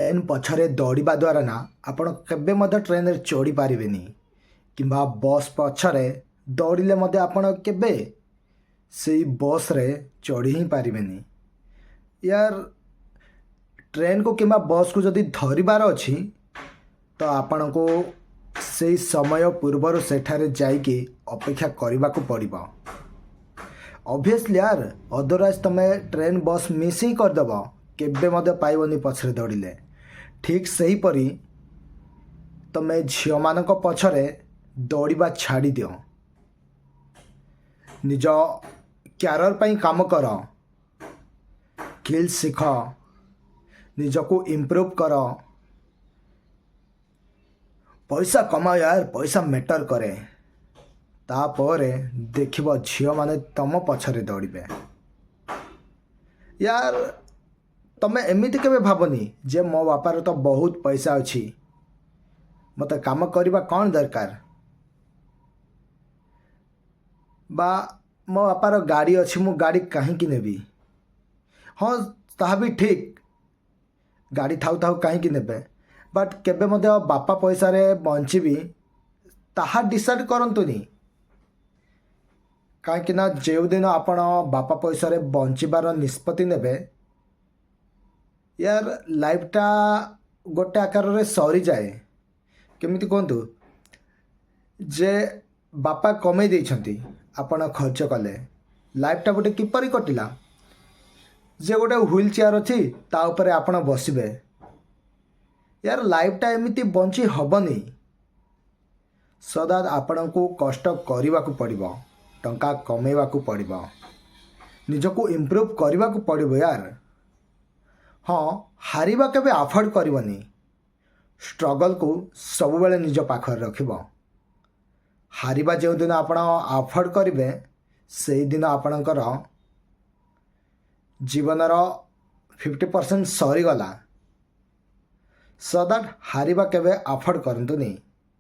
Train पछरे दौड़ा द्वारा ना आपण केवे ट्रेन रे चढ़ी पारेनि कि बस पछरे दौड़े आपण केवे से बस रे चढ़ी ही पारेनि यार। ट्रेन को कि बस को जदि धरबार अच्छी तो आपण को से समय पूर्वर सेठारे जाइकी अपेक्षा करने को पड़ो। ऑब्वियसली यार अदरवाइज तुम ट्रेन बस मिस ही करदेव केवे पाइबनी पछरे दौड़े। ठीक सहीपरी तुम झील मान पछरे दौड़ा छाड़ी दियो। निज क्यारियर पर काम कर, स्किल शिख, निजको इम्प्रूव कर, पैसा कमाओ यार। पैसा मैटर करे तापर देखिब झील माने तुम पछरे दौड़े। यार तुम एमती केवे भावनी जे मो बापार तो बहुत पैसा अच्छी मत काम करवा कौन दरकार, बा मो बापार गाड़ी अच्छी मु गाड़ी कहीं नेबी। हाँ ता भी ठीक, गाड़ी थाउ थाउ कहीं नेबे, बट केबे बापा पैसा रे बंचीबी ताहा डिसाइड करंतुनी। कहीं जो दिन आपण बापा पैसा रे बंचीबार निष्पत्ति नेबे यार लाइफटा गोटे आकार रे सरी जाए। केमिति कहतु जे बापा कमे देइछंती आपण खर्च कले लाइफटा गोटे किपरि कटिला। जे गोटे व्हील चेयर अच्छी ता उपरे आपण बसबे यार लाइफटा एमिति बंची हबनी। सदा आपण को कष्ट करने को पड़ो, टंका कमेवा को पड़ो, निजको इम्प्रूव करने को पड़ो यार। हाँ हारिबा केबे अफोर्ड करबनी, स्ट्रगल को सब बेले निज पाखर रखिब। हारिबा जो दिन आपण अफोर्ड करेंगे से दिन आपणकर जीवनर 50% सरीगला। सो दैट हारिबा केबे अफोर्ड करंतु नहीं।